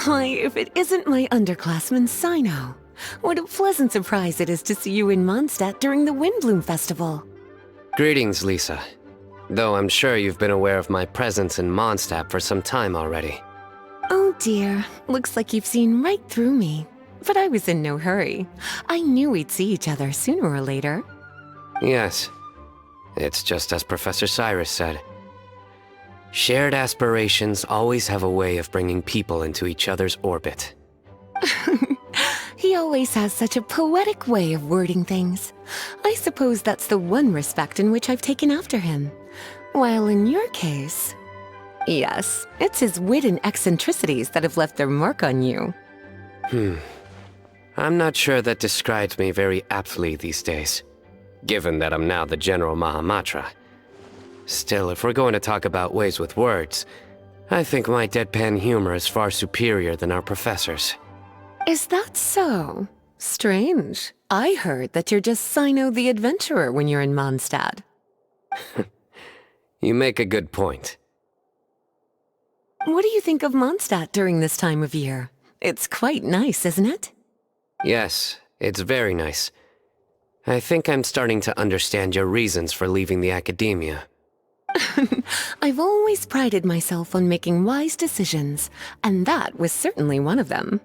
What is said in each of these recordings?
Why, if it isn't my underclassman Cyno. What a pleasant surprise it is to see you in Mondstadt during the Windblume festival. Greetings, Lisa. Though I'm sure you've been aware of my presence in Mondstadt for some time already. Oh dear, looks like you've seen right through me. But I was in no hurry. I knew we'd see each other sooner or later. Yes. It's just as Professor Cyrus said. Shared aspirations always have a way of bringing people into each other's orbit. He always has such a poetic way of wording things. I suppose that's the one respect in which I've taken after him. While in your case... Yes, it's his wit and eccentricities that have left their mark on you. I'm not sure that describes me very aptly these days, given that I'm now the General Mahamatra. Still, if we're going to talk about ways with words, I think my deadpan humor is far superior than our professor's. Is that so? Strange. I heard that you're just Cyno the Adventurer when you're in Mondstadt. You make a good point. What do you think of Mondstadt during this time of year? It's quite nice, isn't it? Yes, it's very nice. I think I'm starting to understand your reasons for leaving the academia. I've always prided myself on making wise decisions, and that was certainly one of them.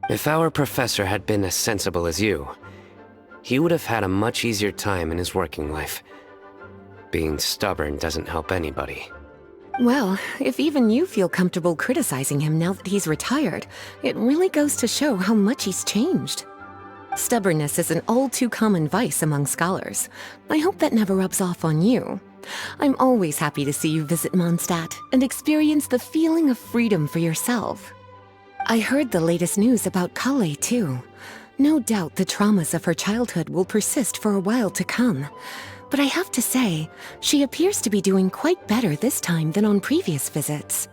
If our professor had been as sensible as you, he would have had a much easier time in his working life. Being stubborn doesn't help anybody. Well, if even you feel comfortable criticizing him now that he's retired, it really goes to show how much he's changed. Stubbornness is an all-too-common vice among scholars. I hope that never rubs off on you. I'm always happy to see you visit Mondstadt and experience the feeling of freedom for yourself. I heard the latest news about Kale, too. No doubt the traumas of her childhood will persist for a while to come. But I have to say, she appears to be doing quite better this time than on previous visits.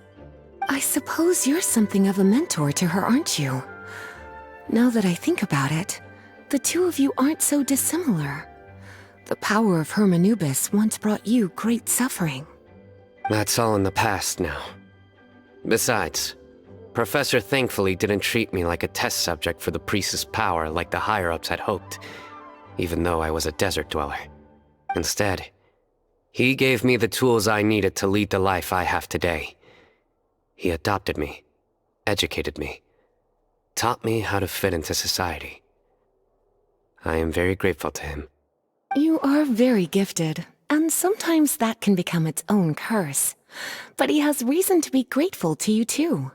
I suppose you're something of a mentor to her, aren't you? Now that I think about it, the two of you aren't so dissimilar. The power of Hermanubis once brought you great suffering. That's all in the past now. Besides, Professor thankfully didn't treat me like a test subject for the priest's power like the higher-ups had hoped, even though I was a desert dweller. Instead, he gave me the tools I needed to lead the life I have today. He adopted me, educated me, taught me how to fit into society. I am very grateful to him. You are very gifted, and sometimes that can become its own curse. But he has reason to be grateful to you too.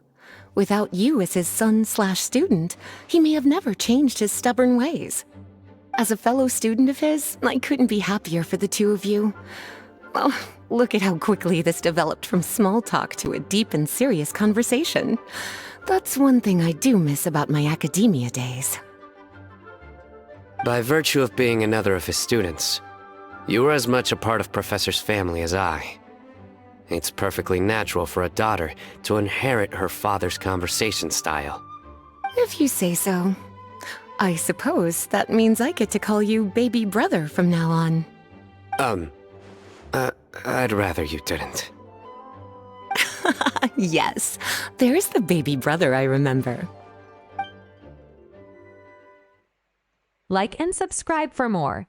Without you as his son/student, he may have never changed his stubborn ways. As a fellow student of his, I couldn't be happier for the two of you. Well, look at how quickly this developed from small talk to a deep and serious conversation. That's one thing I do miss about my academia days. By virtue of being another of his students, you were as much a part of Professor's family as I. It's perfectly natural for a daughter to inherit her father's conversation style. If you say so. I suppose that means I get to call you baby brother from now on. I'd rather you didn't. Yes, there's the baby brother I remember. Like and subscribe for more.